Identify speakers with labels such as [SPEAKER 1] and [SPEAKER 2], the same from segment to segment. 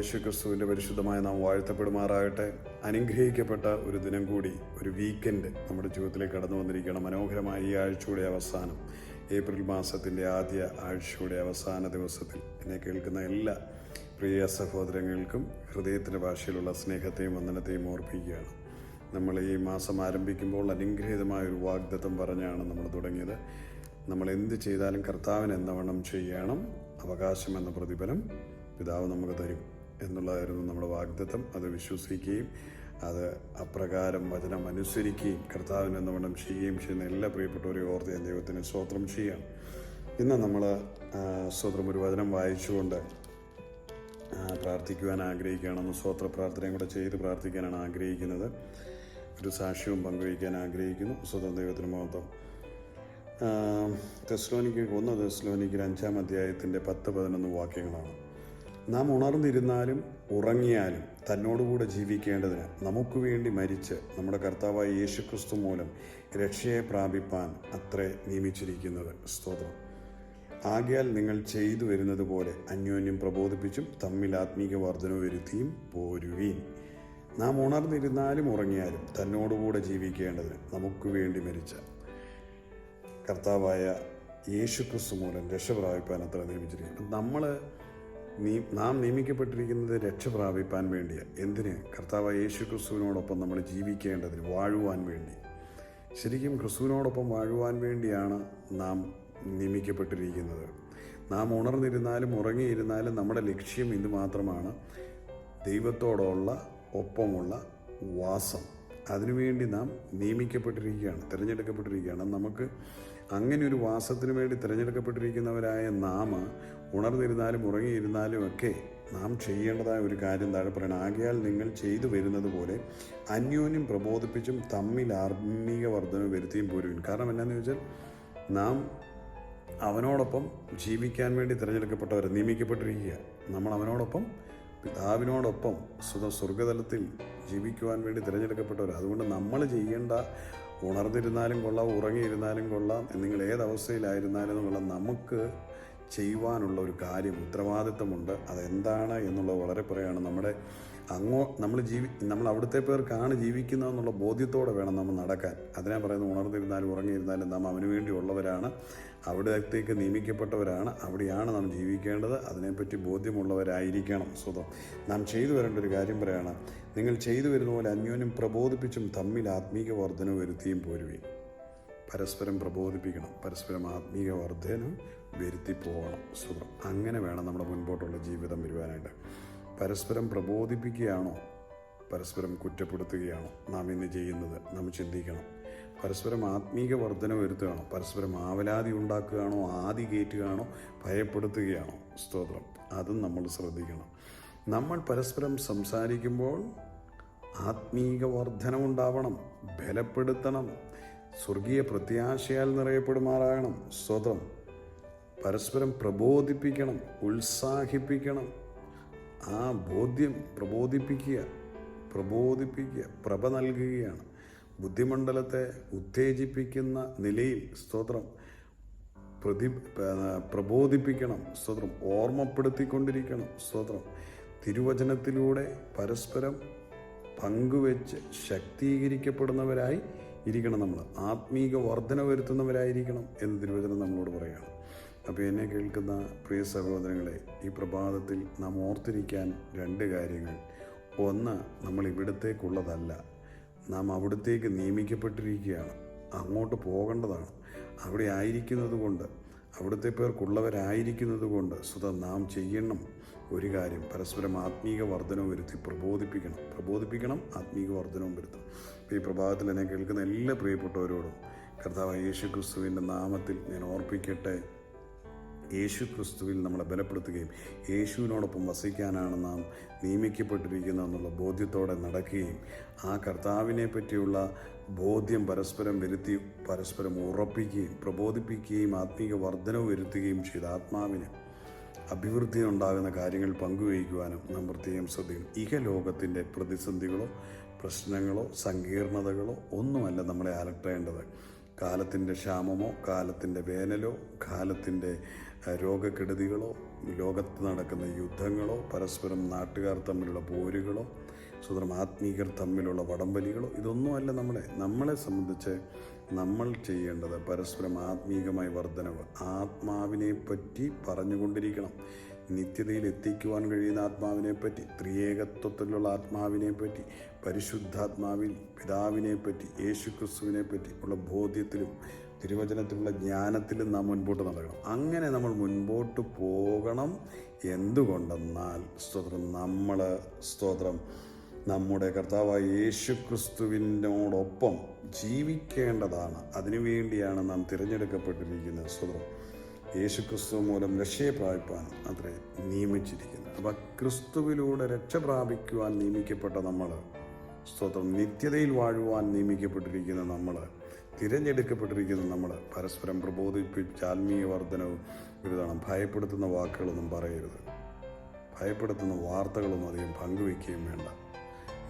[SPEAKER 1] യേശുക്രിസ്തുവിൻ്റെ പരിശുദ്ധമായ നാം വാഴ്ത്തപ്പെടുമാറാകട്ടെ. അനുഗ്രഹിക്കപ്പെട്ട ഒരു ദിനം കൂടി, ഒരു വീക്കെൻഡ് നമ്മുടെ ജീവിതത്തിലേക്ക് കടന്നു വന്നിരിക്കണം. മനോഹരമായ ഈ ആഴ്ചയുടെ അവസാനം, ഏപ്രിൽ മാസത്തിൻ്റെ ആദ്യ ആഴ്ചയുടെ അവസാന ദിവസത്തിൽ എന്നെ കേൾക്കുന്ന എല്ലാ പ്രിയ സഹോദരങ്ങൾക്കും ഹൃദയത്തിൻ്റെ ഭാഷയിലുള്ള സ്നേഹത്തെയും വന്ദനത്തെയും ഓർപ്പിക്കുകയാണ്. നമ്മൾ ഈ മാസം ആരംഭിക്കുമ്പോൾ അനുഗ്രഹീതമായൊരു വാഗ്ദത്തം പറഞ്ഞാണ് നമ്മൾ തുടങ്ങിയത്. നമ്മൾ എന്ത് ചെയ്താലും കർത്താവിന് എന്നവണ്ണം ചെയ്യണം, അവകാശം എന്ന പ്രതിഫലം പിതാവ് നമുക്ക് തരും എന്നുള്ളതായിരുന്നു നമ്മുടെ വാഗ്ദത്തം. അത് വിശ്വസിക്കുകയും അത് അപ്രകാരം വചനം അനുസരിക്കുകയും കർത്താവിന് എന്നവണ്ണം ചെയ്യുകയും ചെയ്യുന്ന എല്ലാ പ്രിയപ്പെട്ടവരെയും ഓർത്ത് ഞാൻ ദൈവത്തിന് സ്തോത്രം ചെയ്യാം. ഇന്ന് നമ്മൾ സ്തോത്രം ഒരു വചനം വായിച്ചുകൊണ്ട് പ്രാർത്ഥിക്കുവാൻ ആഗ്രഹിക്കുകയാണെന്ന് സ്തോത്ര പ്രാർത്ഥനയും കൂടെ ചെയ്ത് പ്രാർത്ഥിക്കാനാണ് ആഗ്രഹിക്കുന്നത്. ഒരു സാക്ഷ്യവും പങ്കുവയ്ക്കാൻ ആഗ്രഹിക്കുന്നു. സ്വന്തം ദൈവത്തിന് മഹത്വം. തെസ്സലോനിക്കർ 5 അധ്യായത്തിൻ്റെ 10-11 വാക്യങ്ങളാണ്. നാം ഉണർന്നിരുന്നാലും ഉറങ്ങിയാലും തന്നോടുകൂടെ ജീവിക്കേണ്ടതിന് നമുക്ക് വേണ്ടി മരിച്ച് നമ്മുടെ കർത്താവായ യേശുക്രിസ്തു മൂലം രക്ഷയെ പ്രാപിപ്പാൻ അത്രേ നിയമിച്ചിരിക്കുന്നത്. സ്തോത്രം. ആകയാൽ നിങ്ങൾ ചെയ്തു വരുന്നത് പോലെ അന്യോന്യം പ്രബോധിപ്പിച്ചും തമ്മിൽ ആത്മീക വർധന വരുത്തിയും പോരുവീൻ. നാം ഉണർന്നിരുന്നാലും ഉറങ്ങിയാലും തന്നോടുകൂടെ ജീവിക്കേണ്ടതിന് നമുക്ക് വേണ്ടി മരിച്ച കർത്താവായ യേശുക്രിസ്തു മൂലം രക്ഷ പ്രാപിപ്പാൻ അത്ര നിയമിച്ചിരിക്കുന്നു. നാം നിയമിക്കപ്പെട്ടിരിക്കുന്നത് രക്ഷ പ്രാപിപ്പാൻ വേണ്ടിയാണ്. എന്തിന്? കർത്താവായ യേശുക്രിസ്തുവിനോടൊപ്പം നമ്മൾ ജീവിക്കേണ്ടതിന്, വാഴുവാൻ വേണ്ടി. ശരിക്കും ക്രിസ്തുവിനോടൊപ്പം വാഴുവാൻ വേണ്ടിയാണ് നാം നിയമിക്കപ്പെട്ടിരിക്കുന്നത്. നാം ഉണർന്നിരുന്നാലും ഉറങ്ങിയിരുന്നാലും നമ്മുടെ ലക്ഷ്യം ഇത് മാത്രമാണ്: ദൈവത്തോടുള്ള ഒപ്പമുള്ള വാസം. അതിനുവേണ്ടി നാം നിയമിക്കപ്പെട്ടിരിക്കുകയാണ്, തിരഞ്ഞെടുക്കപ്പെട്ടിരിക്കുകയാണ്. നമുക്ക് അങ്ങനെ ഒരു വാസത്തിന് വേണ്ടി തിരഞ്ഞെടുക്കപ്പെട്ടിരിക്കുന്നവരായ നാം ഉണർന്നിരുന്നാലും ഉറങ്ങിയിരുന്നാലും ഒക്കെ നാം ചെയ്യേണ്ടതായ ഒരു കാര്യം താഴെ പറയണം. ആകയാൽ നിങ്ങൾ ചെയ്തു വരുന്നത് പോലെ അന്യോന്യം പ്രബോധിപ്പിച്ചും തമ്മിൽ ആത്മീക വർധന വരുത്തിയും പോരുവിൻ. കാരണം എന്നാന്ന് ചോദിച്ചാൽ, നാം അവനോടൊപ്പം ജീവിക്കാൻ വേണ്ടി തിരഞ്ഞെടുക്കപ്പെട്ടവർ, നിയമിക്കപ്പെട്ടിരിക്കുക. നമ്മൾ അവനോടൊപ്പം, പിതാവിനോടൊപ്പം സ്വർഗതലത്തിൽ ജീവിക്കുവാൻ വേണ്ടി തിരഞ്ഞെടുക്കപ്പെട്ടവർ. അതുകൊണ്ട് നമ്മൾ ചെയ്യേണ്ട, ഉണർന്നിരുന്നാലും കൊള്ളാം ഉറങ്ങിയിരുന്നാലും കൊള്ളാം, നിങ്ങൾ ഏതവസ്ഥയിലായിരുന്നാലും കൊള്ളാം, നമുക്ക് ചെയ്യുവാനുള്ള ഒരു കാര്യം, ഉത്തരവാദിത്തമുണ്ട്. അതെന്താണ് എന്നുള്ളത് വളരെ പറയുകയാണ്. നമ്മൾ അവിടുത്തെ പേർക്കാണ് ജീവിക്കുന്നതെന്നുള്ള ബോധ്യത്തോടെ വേണം നമ്മൾ നടക്കാൻ. അതിനാ പറയുന്നത്, ഉണർന്നിരുന്നാലും ഉറങ്ങിയിരുന്നാലും നാം അവന് വേണ്ടി ഉള്ളവരാണ്, അവിടത്തേക്ക് നിയമിക്കപ്പെട്ടവരാണ്, അവിടെയാണ് നാം ജീവിക്കേണ്ടത്. അതിനെപ്പറ്റി ബോധ്യമുള്ളവരായിരിക്കണം. സ്വതം നാം ചെയ്തു വരേണ്ട ഒരു കാര്യം പറയാണ്, നിങ്ങൾ ചെയ്തു വരുന്ന പോലെ അന്യോന്യം പ്രബോധിപ്പിച്ചും തമ്മിൽ ആത്മീക വർധന വരുത്തിയും പോരുവീൻ. പരസ്പരം പ്രബോധിപ്പിക്കണം, പരസ്പരം ആത്മീക വർധന വരുത്തി പോകണം. സുഖം. അങ്ങനെ വേണം നമ്മുടെ മുൻപോട്ടുള്ള ജീവിതം വരുവാനായിട്ട്. പരസ്പരം പ്രബോധിപ്പിക്കുകയാണോ, പരസ്പരം കുറ്റപ്പെടുത്തുകയാണോ നാം ഇന്ന് ചെയ്യുന്നത്? നാം ചിന്തിക്കണം. പരസ്പരം ആത്മീക വർധന വരുത്തുകയാണോ, പരസ്പരം ആവലാതി ഉണ്ടാക്കുകയാണോ, ആദി കയറ്റുകയാണോ, ഭയപ്പെടുത്തുകയാണോ? സ്തോത്രം. അതും നമ്മൾ ശ്രദ്ധിക്കണം. നമ്മൾ പരസ്പരം സംസാരിക്കുമ്പോൾ ആത്മീക വർധനമുണ്ടാവണം, ബലപ്പെടുത്തണം, സ്വർഗീയ പ്രത്യാശയാൽ നിറയപ്പെടുമാറാകണം. സ്തോത്രം. പരസ്പരം പ്രബോധിപ്പിക്കണം, ഉത്സാഹിപ്പിക്കണം. ആ ബോധ്യം പ്രബോധിപ്പിക്കുക, പ്രഭ നൽകുകയാണ്. ബുദ്ധിമണ്ഡലത്തെ ഉത്തേജിപ്പിക്കുന്ന നിലയിൽ സ്തോത്രം പ്രബോധിപ്പിക്കണം. സ്തോത്രം. ഓർമ്മപ്പെടുത്തിക്കൊണ്ടിരിക്കണം. സ്തോത്രം. തിരുവചനത്തിലൂടെ പരസ്പരം പങ്കുവെച്ച് ശക്തീകരിക്കപ്പെടുന്നവരായി ഇരിക്കണം. നമ്മൾ ആത്മീക വർധന വരുത്തുന്നവരായിരിക്കണം എന്ന് തിരുവചനം നമ്മളോട് പറയുകയാണ്. അപ്പോൾ എന്നെ കേൾക്കുന്ന പ്രിയ സഹോദരങ്ങളെ, ഈ പ്രഭാതത്തിൽ നാം ഓർത്തിരിക്കാൻ 2 കാര്യങ്ങൾ. ഒന്ന്, നമ്മൾ ഇവിടത്തേക്കുള്ളതല്ല, നാം അവിടത്തേക്ക് നിയമിക്കപ്പെട്ടിരിക്കുകയാണ്, അങ്ങോട്ട് പോകേണ്ടതാണ്. അവിടെ ആയിരിക്കുന്നത് കൊണ്ട്, അവിടുത്തെ പേർക്കുള്ളവരായിരിക്കുന്നത് കൊണ്ട് നാം ചെയ്യണം ഒരു കാര്യം: പരസ്പരം ആത്മീക വർധനവും വരുത്തി പ്രബോധിപ്പിക്കണം, ആത്മീക വർധനവും വരുത്തണം. ഈ പ്രഭാതത്തിൽ എന്നെ കേൾക്കുന്ന എല്ലാ പ്രിയപ്പെട്ടവരോടും കർത്താവായ യേശുക്രിസ്തുവിൻ്റെ നാമത്തിൽ ഞാൻ ഓർപ്പിക്കട്ടെ, യേശുക്രിസ്തുവിൽ നമ്മളെ ബലപ്പെടുത്തുകയും യേശുവിനോടൊപ്പം വസിക്കാനാണ് നാം നിയമിക്കപ്പെട്ടിരിക്കുന്നതെന്നുള്ള ബോധ്യത്തോടെ നടക്കുകയും ആ കർത്താവിനെ പറ്റിയുള്ള ബോധ്യം പരസ്പരം വരുത്തി പരസ്പരം ഉറപ്പിക്കുകയും പ്രബോധിപ്പിക്കുകയും ആത്മീക വർധനവ് വരുത്തുകയും ചെയ്ത ആത്മാവിന് അഭിവൃദ്ധി ഉണ്ടാകുന്ന കാര്യങ്ങൾ പങ്കുവയ്ക്കുവാനും നാം പ്രത്യേകം ശ്രദ്ധിക്കണം. ഇഹലോകത്തിൻ്റെ പ്രതിസന്ധികളോ പ്രശ്നങ്ങളോ സങ്കീർണതകളോ ഒന്നുമല്ല നമ്മളെ അലട്ടേണ്ടത്. കാലത്തിൻ്റെ ക്ഷാമമോ കാലത്തിൻ്റെ വേനലോ കാലത്തിൻ്റെ രോഗക്കെടുതികളോ, ലോകത്ത് നടക്കുന്ന യുദ്ധങ്ങളോ, പരസ്പരം നാട്ടുകാർ തമ്മിലുള്ള പോരുകളോ, സ്വതന്ത്രം ആത്മീകർ തമ്മിലുള്ള വടംവലികളോ, ഇതൊന്നുമല്ല നമ്മളെ സംബന്ധിച്ച് നമ്മൾ ചെയ്യേണ്ടത് പരസ്പരം ആത്മീകമായ വർധനവ്. ആത്മാവിനെ പറ്റി പറഞ്ഞുകൊണ്ടിരിക്കണം. നിത്യതയിൽ എത്തിക്കുവാൻ കഴിയുന്ന ആത്മാവിനെ പറ്റി, ത്രിയേകത്വത്തിലുള്ള ആത്മാവിനെ പറ്റി, പരിശുദ്ധാത്മാവിൽ പിതാവിനെ പറ്റി, യേശുക്രിസ്തുവിനെ പറ്റി ഉള്ള ബോധ്യത്തിലും തിരുവചനത്തിലുള്ള ജ്ഞാനത്തിലും നാം മുൻപോട്ട് നടക്കണം. അങ്ങനെ നമ്മൾ മുൻപോട്ട് പോകണം. എന്തുകൊണ്ടെന്നാൽ സ്തോത്രം നമ്മുടെ കർത്താവായ യേശുക്രിസ്തുവിനോടൊപ്പം ജീവിക്കേണ്ടതാണ്. അതിനുവേണ്ടിയാണ് നാം തിരഞ്ഞെടുക്കപ്പെട്ടിരിക്കുന്നത്. സ്തോത്രം. യേശുക്രിസ്തു മൂലം രക്ഷയെ പ്രാപിപ്പാൻ അത്രേ നിയമിച്ചിരിക്കുന്നത്. അപ്പം ക്രിസ്തുവിലൂടെ രക്ഷ പ്രാപിക്കുവാൻ നിയമിക്കപ്പെട്ട നമ്മൾ, സ്തോത്രം, നിത്യതയിൽ വാഴുവാൻ നിയമിക്കപ്പെട്ടിരിക്കുന്ന നമ്മൾ, തിരഞ്ഞെടുക്കപ്പെട്ടിരിക്കുന്ന നമ്മൾ പരസ്പരം പ്രബോധിപ്പിച്ച് ആത്മീയ വർധനവും ഇതാണ്. ഭയപ്പെടുത്തുന്ന വാക്കുകളൊന്നും പറയരുത്. ഭയപ്പെടുത്തുന്ന വാർത്തകളൊന്നും അധികം പങ്കുവയ്ക്കുകയും വേണ്ട.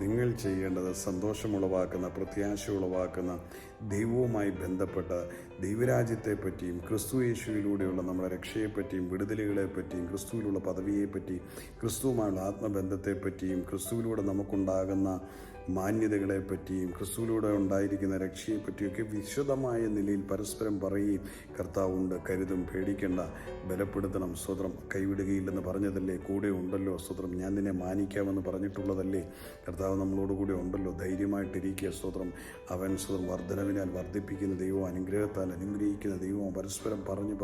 [SPEAKER 1] നിങ്ങൾ ചെയ്യേണ്ടത് സന്തോഷമുളവാക്കുന്ന, പ്രത്യാശ ഉളവാക്കുന്ന, ദൈവവുമായി ബന്ധപ്പെട്ട ദൈവരാജ്യത്തെപ്പറ്റിയും ക്രിസ്തു യേശുവിലൂടെയുള്ള നമ്മുടെ രക്ഷയെപ്പറ്റിയും വിടുതലുകളെപ്പറ്റിയും ക്രിസ്തുവിലുള്ള പദവിയെപ്പറ്റിയും ക്രിസ്തുവുമായുള്ള ആത്മബന്ധത്തെപ്പറ്റിയും ക്രിസ്തുവിലൂടെ നമുക്കുണ്ടാകുന്ന മാന്യതകളെപ്പറ്റിയും ക്രിസ്തുവിലൂടെ ഉണ്ടായിരിക്കുന്ന രക്ഷയെപ്പറ്റിയൊക്കെ വിശദമായ നിലയിൽ പരസ്പരം പറയുകയും, കർത്താവുണ്ട്, കരുതും, പേടിക്കേണ്ട, ബലപ്പെടുത്തണം, സ്തോത്രം, കൈവിടുകയില്ലെന്ന് പറഞ്ഞതല്ലേ, കൂടെ ഉണ്ടല്ലോ, സ്തോത്രം, ഞാൻ നിന്നെ മാനിക്കാമെന്ന് പറഞ്ഞിട്ടുള്ളതല്ലേ, കർത്താവ് നമ്മളോടുകൂടെ ഉണ്ടല്ലോ, ധൈര്യമായിട്ടിരിക്കുക, സ്തോത്രം, അവൻ സ്തോത്രം വർധനവിനാൽ വർദ്ധിപ്പിക്കുന്ന ദൈവം, അനുഗ്രഹത്താൽ അനുഗ്രഹിക്കുന്ന ദൈവം, പരസ്പരം പറഞ്ഞ്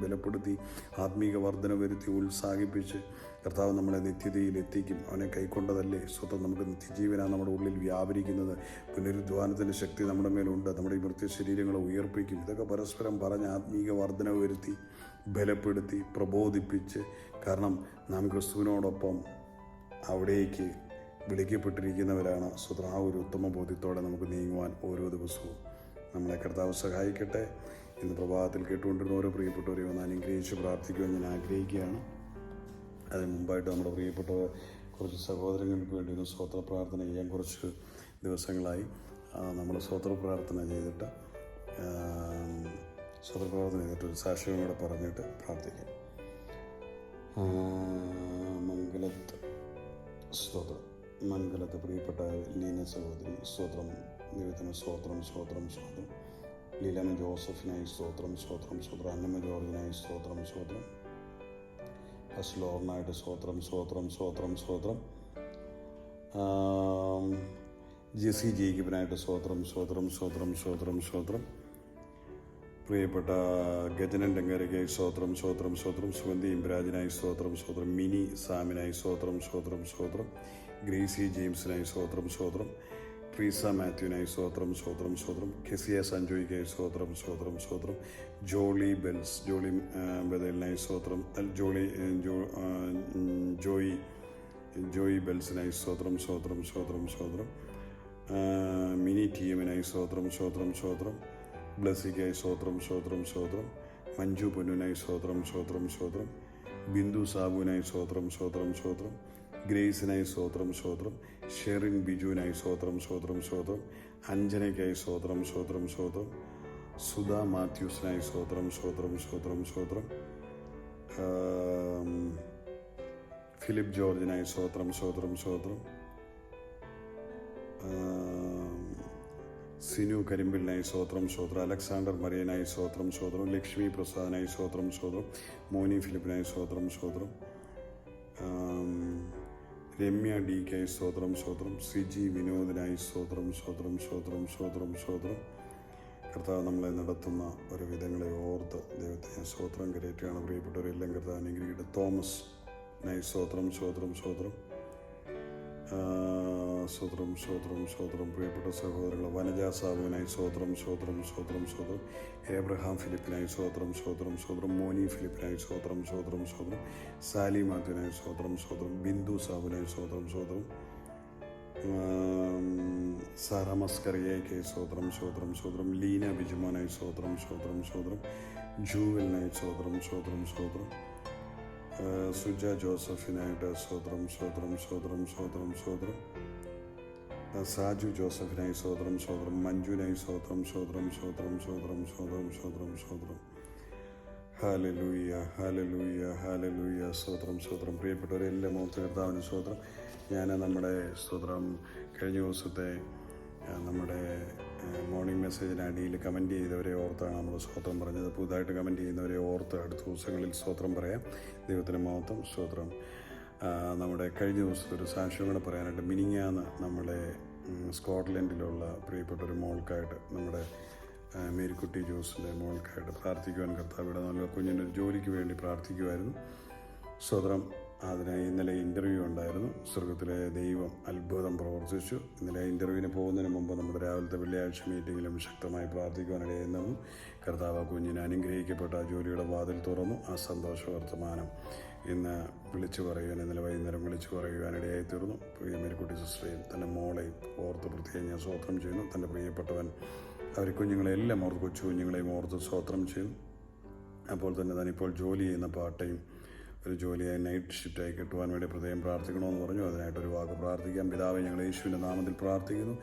[SPEAKER 1] ബലപ്പെടുത്തി ആത്മീക വർധന വരുത്തി ഉത്സാഹിപ്പിച്ച് കർത്താവ് നമ്മളെ നിത്യതയിൽ എത്തിക്കും. അവനെ കൈക്കൊണ്ടതല്ലേ, സ്വതം നമുക്ക് നിത്യജീവനാണ് നമ്മുടെ ഉള്ളിൽ വ്യാപരിക്കുന്നത്. പുനരുദ്ധാനത്തിൻ്റെ ശക്തി നമ്മുടെ മേലുണ്ട്. നമ്മുടെ ഈ മൃത്യു ശരീരങ്ങളെ ഉയർപ്പിക്കും. ഇതൊക്കെ പരസ്പരം പറഞ്ഞ് ആത്മീക വർധന വരുത്തി ബലപ്പെടുത്തി പ്രബോധിപ്പിച്ച്, കാരണം നാം ക്രിസ്തുവിനോടൊപ്പം അവിടേക്ക് വിളിക്കപ്പെട്ടിരിക്കുന്നവരാണ്. സ്വതം ആ ഒരു ഉത്തമ ബോധ്യത്തോടെ നമുക്ക് നീങ്ങുവാൻ ഓരോ ദിവസവും നമ്മളെ കർത്താവ് സഹായിക്കട്ടെ. ഇന്ന് പ്രഭാതത്തിൽ കേട്ടുകൊണ്ടിരുന്ന ഓരോ പ്രിയപ്പെട്ടവരെ ഒന്ന് അനുഗ്രഹിച്ച് പ്രാർത്ഥിക്കുവാൻ ഞാൻ ആഗ്രഹിക്കുകയാണ്. അതിന് മുമ്പായിട്ട് നമ്മുടെ പ്രിയപ്പെട്ട കുറച്ച് സഹോദരങ്ങൾക്ക് വേണ്ടി ഒന്ന് സ്തോത്ര പ്രാർത്ഥന ചെയ്യാൻ കുറച്ച് ദിവസങ്ങളായി. നമ്മൾ സ്തോത്ര പ്രാർത്ഥന ചെയ്തിട്ട് ഒരു സാക്ഷ്യം കൂടെ പറഞ്ഞിട്ട് പ്രാർത്ഥിക്കാം. മംഗലത്ത് പ്രിയപ്പെട്ട ലീന സഹോദരി, സ്തോത്രം, ദൈവത്തിന് സ്തോത്രം. ലീലമ്മ ജോസഫിനായി സ്തോത്രം. അന്നമ്മ ജോർജിനായി സ്തോത്രം. അസ്ലോറിനായിട്ട് സ്തോത്രം. ജെസി ജേക്കബിനായിട്ട് സ്തോത്രം. പ്രിയപ്പെട്ട ഗജനൻ ഡെങ്കരയ്ക്കായി സ്തോത്രം. സുഗന്ധി ഇംബ്രാജിനായി സ്തോത്രം. മിനി സാമിനായി സ്തോത്രം. ഗ്രേസി ജെയിംസിനായി സ്തോത്രം. ട്രീസ മാത്യുവിനായി സ്തോത്രം. കെസിയ സഞ്ജോയ്ക്കായി സ്തോത്രം. ജോളി ബദലിനായി സ്തോത്രം. ജോയി ബെൽസിനായി സ്തോത്രം. മിനി ടി എമ്മിനായി സ്തോത്രം. ബ്ലസ്സിക്കായി സ്തോത്രം. മഞ്ജു പൊന്നുനായി സ്തോത്രം. ബിന്ദു സാബുവിനായി സ്തോത്രം. ഗ്രേസിനായി സ്തോത്രം. ഷെറിൻ ബിജുവിനായി സ്തോത്രം. അഞ്ജനയ്ക്കായി സ്തോത്രം. സുധാ മാത്യൂസിനായി സ്തോത്രം. ഫിലിപ്പ് ജോർജിനായി സ്തോത്രം. സിനു കരിമ്പിലിനായി സ്തോത്രം. അലക്സാണ്ടർ മറിയനായി സ്തോത്രം. ലക്ഷ്മി പ്രസാദിനായി സ്തോത്രം. മോനി ഫിലിപ്പിനായി സ്തോത്രം. രമ്യ ഡിക്കായി സ്തോത്രം. സിജി വിനോദിനായി സ്തോത്രം. കർത്താവ് നമ്മളെ നടത്തുന്ന ഒരു വിധങ്ങളെ ഓർത്ത് ദൈവത്തെ ഞാൻ സ്തോത്രം കരയറ്റുകയാണ്. പ്രിയപ്പെട്ടവരെല്ലാം കർത്താവ് അനുഗ്രഹിക്കട്ടെ. തോമസിനായി സ്തോത്രം. പ്രിയപ്പെട്ട സഹോദരങ്ങൾ വനജ സാബുവിനായി സ്തോത്രം. ഏബ്രഹാം ഫിലിപ്പിനായി സ്തോത്രം. മോനി ഫിലിപ്പിനായി സ്തോത്രം. സാലി മാത്യുവിനായി സ്തോത്രം. ബിന്ദു സാബുവിനായി സ്തോത്രം. സാറ മസ്കറിയയ്ക്കായി സ്തോത്രം. ലീന ബിജുമോനായി സ്തോത്രം. ജൂവലിനായി സ്തോത്രം. സുജ ജോസഫിനായിട്ട് സ്തോത്രം. സാജു ജോസഫിനായി സ്തോത്രം. മഞ്ജുവിനായി സ്തോത്രം. Hallelujah, hallelujah, hallelujah. സ്തോത്രം, സ്തോത്രം. പ്രിയപ്പെട്ടവരെ, എല്ലാ മുഖത്ത് കർത്താവിന് സ്തോത്രം. ഞാൻ നമ്മുടെ സ്തോത്രം കഴിഞ്ഞ ദിവസത്തെ നമ്മുടെ മോർണിംഗ് മെസ്സേജിന് അടിയിൽ കമൻറ്റ് ചെയ്തവരെ ഓർത്താണ് നമ്മൾ സ്തോത്രം പറഞ്ഞത്. പുതുതായിട്ട് കമൻറ്റ് ചെയ്യുന്നവരെ ഓർത്ത് അടുത്ത ദിവസങ്ങളിൽ സ്തോത്രം പറയാം. ദൈവത്തിൻ്റെ മഹത്വം. സ്തോത്രം. നമ്മുടെ കഴിഞ്ഞ ദിവസത്തെ ഒരു സാക്ഷ്യം കൂടെ പറയാനായിട്ട്, മിനിങ്ങാന്ന് നമ്മളെ സ്കോട്ട്ലൻഡിലുള്ള പ്രിയപ്പെട്ട ഒരു മോൾക്കായിട്ട്, നമ്മുടെ മേരിക്കുട്ടി ജോസിൻ്റെ മോൾക്കായിട്ട് പ്രാർത്ഥിക്കുവാൻ കർത്താവിടെ നല്ല കുഞ്ഞിനൊരു ജോലിക്ക് വേണ്ടി പ്രാർത്ഥിക്കുമായിരുന്നു. സ്തോത്രം. അതിനായി ഇന്നലെ ഇൻ്റർവ്യൂ ഉണ്ടായിരുന്നു. സ്വർഗത്തിലെ ദൈവം അത്ഭുതം പ്രവർത്തിച്ചു. ഇന്നലെ ഇൻ്റർവ്യൂവിന് പോകുന്നതിന് മുമ്പ് നമ്മുടെ രാവിലത്തെ വെള്ളിയാഴ്ച മീറ്റിങ്ങിലും ശക്തമായി പ്രാർത്ഥിക്കുവാനിടയെന്നു കർത്താവ് കുഞ്ഞിനെ അനുഗ്രഹിക്കപ്പെട്ട ആ ജോലിയുടെ വാതിൽ തുറന്നു. ആ സന്തോഷ വർത്തമാനം ഇന്ന് വിളിച്ചു പറയുവാൻ, ഇന്നലെ വൈകുന്നേരം വിളിച്ചു പറയുവാനിടയായി തീർന്നു. പ്രിയ മേരിക്കുട്ടി സിസ്റ്ററേയും തൻ്റെ മോളെയും ഓർത്ത് പ്രത്യേകം ഞാൻ സ്തോത്രം ചെയ്യുന്നു. തൻ്റെ പ്രിയപ്പെട്ടവൻ അവർ കുഞ്ഞുങ്ങളെല്ലാം ഓർത്ത്, കൊച്ചു കുഞ്ഞുങ്ങളെയും ഓർത്ത് സ്തോത്രം ചെയ്യുന്നു. അപ്പോൾ തന്നെ താനിപ്പോൾ ജോലി ചെയ്യുന്ന പാർട്ടൈം ഒരു ജോലിയായി നൈറ്റ് ഷിഫ്റ്റായി കിട്ടുവാൻ വേണ്ടി പ്രത്യേകം പ്രാർത്ഥിക്കണമെന്ന് പറഞ്ഞു. അതിനായിട്ടൊരു വാക്ക് പ്രാർത്ഥിക്കാം. പിതാവേ, ഞങ്ങൾ യേശുവിൻ്റെ നാമത്തിൽ പ്രാർത്ഥിക്കുന്നു.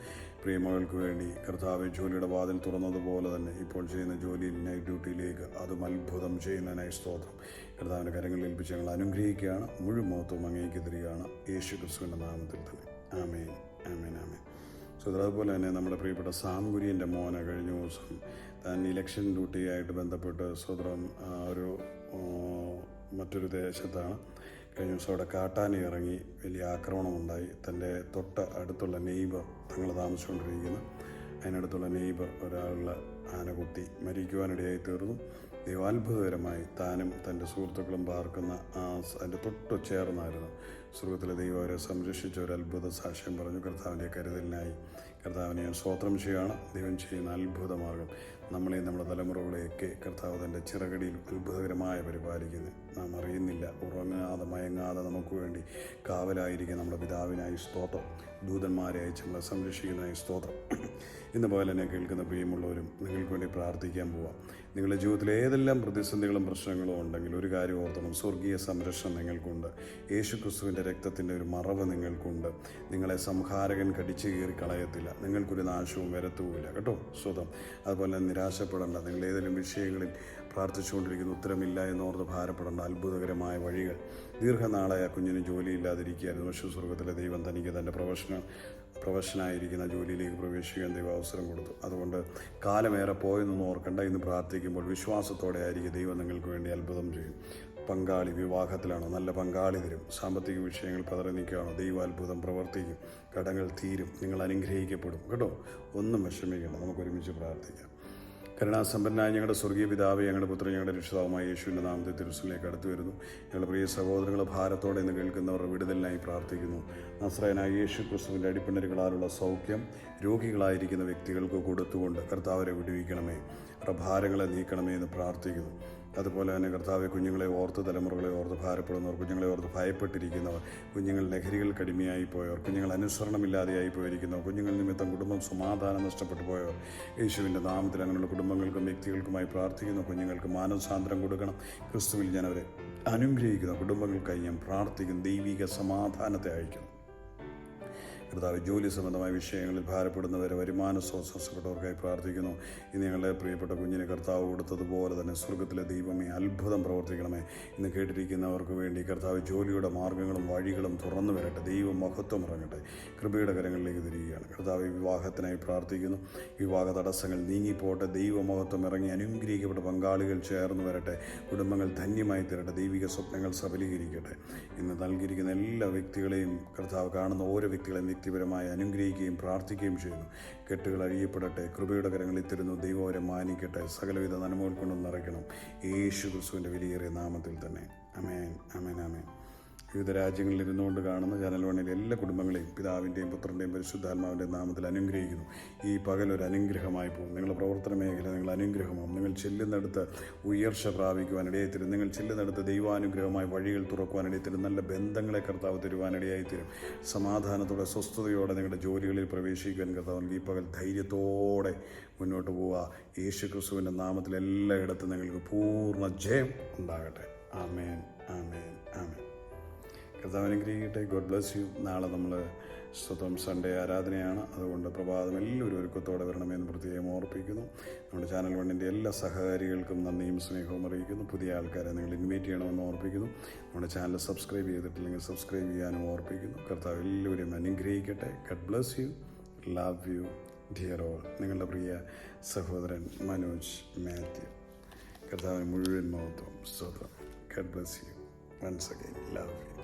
[SPEAKER 1] പ്രിയമകൾക്ക് വേണ്ടി കർത്താവ് ജോലിയുടെ വാതിൽ തുറന്നതുപോലെ തന്നെ ഇപ്പോൾ ചെയ്യുന്ന ജോലിയിൽ നൈറ്റ് ഡ്യൂട്ടിയിലേക്ക് അതും അത്ഭുതം ചെയ്യുന്നതിനായി സ്തോത്രം. കർത്താവിൻ്റെ കരങ്ങളിൽ ഏൽപ്പിച്ച് ഞങ്ങൾ അനുഗ്രഹിക്കുകയാണ്. മുഴുമഹത്വം അങ്ങേക്ക് തരികയാണ്, യേശു ക്രിസ്തുവിൻ്റെ നാമത്തിൽ തന്നെ. ആമേൻ, ആമേൻ, ആമേൻ. സോ അതുപോലെ തന്നെ നമ്മുടെ പ്രിയപ്പെട്ട സാം കുര്യൻ്റെ മോനെ കഴിഞ്ഞ ദിവസം താൻ ഇലക്ഷൻ ഡ്യൂട്ടിയായിട്ട് ബന്ധപ്പെട്ട് സ്വതന്ത്രം ഒരു മറ്റൊരു ദേശത്താണ്. കഴിഞ്ഞ ദിവസം അവിടെ കാട്ടാന ഇറങ്ങി വലിയ ആക്രമണമുണ്ടായി. തൻ്റെ തൊട്ട് അടുത്തുള്ള നെയ്ബർ, തങ്ങൾ താമസിച്ചുകൊണ്ടിരിക്കുന്ന അതിനടുത്തുള്ള നെയ്ബർ ഒരാളുടെ ആന കുത്തി മരിക്കുവാനിടയായി തീർന്നു. ദൈവാത്ഭുതകരമായി താനും തൻ്റെ സുഹൃത്തുക്കളും പാർക്കുന്ന അതിൻ്റെ തൊട്ട് ചേർന്നായിരുന്നു. സ്വർഗത്തിലെ ദൈവം അവരെ സംരക്ഷിച്ച ഒരു അത്ഭുത സാക്ഷ്യം പറഞ്ഞു. കർത്താവിൻ്റെ കരുതലിനായി കർത്താവിനെ ഞാൻ സ്തോത്രം ചെയ്യുകയാണ്. ദൈവം ചെയ്യുന്ന അത്ഭുതമാകും നമ്മളെയും നമ്മുടെ തലമുറകളെയൊക്കെ കർത്താവ് തൻ്റെ ചിറകടിയിൽ അത്ഭുതകരമായി പരിപാലിക്കുന്നു. നാം അറിയുന്നില്ല. ഉറങ്ങാതെ മയങ്ങാതെ നമുക്ക് വേണ്ടി കാവലായിരിക്കും നമ്മുടെ പിതാവിനായി സ്തോത്രം. ദൂതന്മാരെ അയച്ച് നമ്മളെ സംരക്ഷിക്കുന്നതായി സ്തോത്രം. ഇന്ന് പോലെ തന്നെ കേൾക്കുന്ന പ്രിയമുള്ളവരും നിങ്ങൾക്ക് വേണ്ടി പ്രാർത്ഥിക്കാൻ പോവാം. നിങ്ങളുടെ ജീവിതത്തിൽ ഏതെല്ലാം പ്രതിസന്ധികളും പ്രശ്നങ്ങളും ഉണ്ടെങ്കിൽ ഒരു കാര്യം ഓർത്തണം, സ്വർഗീയ സംരക്ഷണം നിങ്ങൾക്കുണ്ട്. യേശു ക്രിസ്തുവിൻ്റെ രക്തത്തിൻ്റെ ഒരു മറവ് നിങ്ങൾക്കുണ്ട്. നിങ്ങളെ സംഹാരകൻ കടിച്ചു കീറി കളയത്തില്ല. നിങ്ങൾക്കൊരു നാശവും വരത്തുമില്ല കേട്ടോ. സ്വതം. അതുപോലെ നിരാശപ്പെടേണ്ട. നിങ്ങൾ ഏതെങ്കിലും വിഷയങ്ങളിൽ പ്രാർത്ഥിച്ചുകൊണ്ടിരിക്കുന്ന ഉത്തരമില്ല എന്നോർത്ത് ഭാരപ്പെടേണ്ട. അത്ഭുതകരമായ വഴികൾ. ദീർഘനാളായ കുഞ്ഞിന് ജോലിയില്ലാതിരിക്കുകയായിരുന്നു. പക്ഷേ സ്വർഗത്തിലെ ദൈവം തനിക്ക് തൻ്റെ പ്രൊഫഷനായിരിക്കുന്ന ജോലിയിലേക്ക് പ്രവേശിക്കാൻ ദൈവം അവസരം കൊടുത്തു. അതുകൊണ്ട് കാലമേറെ പോയെന്നൊന്നും ഓർക്കണ്ട. ഇന്ന് പ്രാർത്ഥിക്കുമ്പോൾ വിശ്വാസത്തോടെ ആയിരിക്കും ദൈവം നിങ്ങൾക്ക് വേണ്ടി അത്ഭുതം ചെയ്യും. പങ്കാളി വിവാഹത്തിലാണോ? നല്ല പങ്കാളി തരും. സാമ്പത്തിക വിഷയങ്ങൾ പതറി നിൽക്കുകയാണോ? ദൈവ അത്ഭുതം പ്രവർത്തിക്കും. കടങ്ങൾ തീരും. നിങ്ങൾ അനുഗ്രഹിക്കപ്പെടും കേട്ടോ. ഒന്നും വിഷമിക്കേണ്ട. നമുക്കൊരുമിച്ച് പ്രാർത്ഥിക്കാം. കരുണാസമ്പന്നനായ ഞങ്ങളുടെ സ്വർഗീയ പിതാവേ, ഞങ്ങളുടെ പുത്രൻ, ഞങ്ങളുടെ രക്ഷിതാവുമായ യേശുവിൻ്റെ നാമത്തിൽ തിരുസലിലേക്ക് അടുത്തു വരുന്നു. ഞങ്ങളുടെ പ്രിയ സഹോദരങ്ങളെ ഭാരത്തോടെ ഇന്ന് കേൾക്കുന്നവരുടെ വിടുതലിനായി പ്രാർത്ഥിക്കുന്നു. നസ്രായനായ യേശു ക്രിസ്തുവിൻ്റെ അടിപ്പിണരുകളാലുള്ള സൗഖ്യം രോഗികളായിരിക്കുന്ന വ്യക്തികൾക്ക് കൊടുത്തുകൊണ്ട് കർത്താവരെ വിടുവിക്കണമേ, ഭാരങ്ങളെ നീക്കണമേ എന്ന് പ്രാർത്ഥിക്കുന്നു. അതുപോലെ തന്നെ കർത്താവെ, കുഞ്ഞുങ്ങളെ ഓർത്ത്, തലമുറകളെ ഓർത്ത് ഭാരപ്പെടുന്നവർ, കുഞ്ഞുങ്ങളെ ഓർത്ത് ഭയപ്പെട്ടിരിക്കുന്നവർ, കുഞ്ഞുങ്ങൾ ലഹരികൾക്ക് അടിമയായി പോയവർ, കുഞ്ഞുങ്ങൾ അനുസരണമില്ലാതെയായി പോയിരിക്കുന്നവർ, കുഞ്ഞുങ്ങൾ നിമിത്തം കുടുംബം സമാധാനം നഷ്ടപ്പെട്ടു പോയവർ, യേശുവിൻ്റെ നാമത്തിൽ അങ്ങനെയുള്ള കുടുംബങ്ങൾക്കും വ്യക്തികൾക്കുമായി പ്രാർത്ഥിക്കുന്നു. കുഞ്ഞുങ്ങൾക്ക് മാനസാന്തരം കൊടുക്കണം. ക്രിസ്തുവിൽ ഞാൻ അവരെ അനുഗ്രഹിക്കുന്ന കുടുംബങ്ങൾക്കായി ഞാൻ പ്രാർത്ഥിക്കുന്നു. ദൈവിക സമാധാനത്തെ അയക്കുന്നു. കർത്താവ്, ജോലി സംബന്ധമായ വിഷയങ്ങളിൽ ഭാരപ്പെടുന്നവരെ, വരുമാന സ്രോതസ്സപ്പെട്ടവർക്കായി പ്രാർത്ഥിക്കുന്നു. ഇന്ന് ഞങ്ങളുടെ പ്രിയപ്പെട്ട കുഞ്ഞിനെ കർത്താവ് കൊടുത്തതുപോലെ തന്നെ സ്വർഗത്തിലെ ദൈവമേ അത്ഭുതം പ്രവർത്തിക്കണമേ. ഇന്ന് കേട്ടിരിക്കുന്നവർക്ക് വേണ്ടി കർത്താവ് ജോലിയുടെ മാർഗ്ഗങ്ങളും വഴികളും തുറന്നു വരട്ടെ. ദൈവം മഹത്വം ഇറങ്ങട്ടെ. കൃപയുടെ കരങ്ങളിലേക്ക് തിരികുകയാണ്. കർത്താവ്, വിവാഹത്തിനായി പ്രാർത്ഥിക്കുന്നു. വിവാഹ തടസ്സങ്ങൾ നീങ്ങിപ്പോട്ടെ. ദൈവമഹത്വം ഇറങ്ങി അനുഗ്രഹിക്കപ്പെട്ട പങ്കാളികൾ ചേർന്ന് വരട്ടെ. കുടുംബങ്ങൾ ധന്യമായി തീരട്ടെ. ദൈവിക സ്വപ്നങ്ങൾ സഫലീകരിക്കട്ടെ. ഇന്ന് നൽകിയിരിക്കുന്ന എല്ലാ വ്യക്തികളെയും കർത്താവ് കാണുന്ന ഓരോ വ്യക്തികളെയും വ്യക്തിപരമായി അനുഗ്രഹിക്കുകയും പ്രാർത്ഥിക്കുകയും ചെയ്യുന്നു. കെട്ടുകൾ അഴിയപ്പെടട്ടെ. കൃപയുടെ കരങ്ങളിൽ തരുന്നു. ദൈവം അവരെ മാനിക്കട്ടെ. സകലവിധ നന്മകൾ കൊണ്ടും നിറയ്ക്കണം. യേശു ക്രിസ്തുവിൻ്റെ വിലയേറിയ നാമത്തിൽ തന്നെ. ആമേൻ, ആമേൻ, ആമേൻ. വിവിധ രാജ്യങ്ങളിൽ ഇരുന്നുകൊണ്ട് കാണുന്ന ചാനൽ വണ്ണിലെ എല്ലാ കുടുംബങ്ങളെയും പിതാവിൻ്റെയും പുത്രൻ്റെയും പരിശുദ്ധാത്മാവിൻ്റെയും നാമത്തിൽ അനുഗ്രഹിക്കുന്നു. ഈ പകലൊരു അനുഗ്രഹമായി പോകും. നിങ്ങളുടെ പ്രവർത്തന മേഖല നിങ്ങൾ അനുഗ്രഹമാകും. നിങ്ങൾ ചെല്ലുന്നിടത്ത് ഉയർച്ച പ്രാപിക്കുവാനിടയായിത്തരും. നിങ്ങൾ ചെല്ലുന്നിടത്ത് ദൈവാനുഗ്രഹമായി വഴികൾ തുറക്കുവാനിടയായിത്തരും. നല്ല ബന്ധങ്ങളെ കർത്താവ് തരുവാനിടയായിത്തരും. സമാധാനത്തോടെ സ്വസ്ഥതയോടെ നിങ്ങളുടെ ജോലികളിൽ പ്രവേശിക്കുവാൻ കർത്താവ് ഈ പകൽ ധൈര്യത്തോടെ മുന്നോട്ട് പോവുക. യേശു ക്രിസ്തുവിൻ്റെ നാമത്തിൽ എല്ലായിടത്തും നിങ്ങൾക്ക് പൂർണ്ണ ജയം ഉണ്ടാകട്ടെ. ആമേൻ, ആമേൻ, ആമേൻ. കർത്താവ് അനുഗ്രഹിക്കട്ടെ. God bless you. നാളെ നമ്മൾ സ്വതം സൺഡേ ആരാധനയാണ്. അതുകൊണ്ട് പ്രഭാതം എല്ലാവരും ഒരുക്കത്തോടെ വരണമെന്ന് പ്രത്യേകം ഓർപ്പിക്കുന്നു. നമ്മുടെ ചാനൽ വണ്ണിൻ്റെ എല്ലാ സഹകാരികൾക്കും നന്ദിയും സ്നേഹവും അറിയിക്കുന്നു. പുതിയ ആൾക്കാരെ നിങ്ങൾ ഇൻവൈറ്റ് ചെയ്യണമെന്ന് ഓർപ്പിക്കുന്നു. നമ്മുടെ ചാനൽ സബ്സ്ക്രൈബ് ചെയ്തിട്ടില്ലെങ്കിൽ സബ്സ്ക്രൈബ് ചെയ്യാനും ഓർപ്പിക്കുന്നു. കർത്താവ് എല്ലാവരെയും അനുഗ്രഹിക്കട്ടെ. God bless you. Love you dear all. നിങ്ങളുടെ പ്രിയ സഹോദരൻ മനോജ് മാത്യു. കർത്താവിന് മുഴുവൻ മഹത്വം. സ്തോത്രം. God bless you. Once again love U.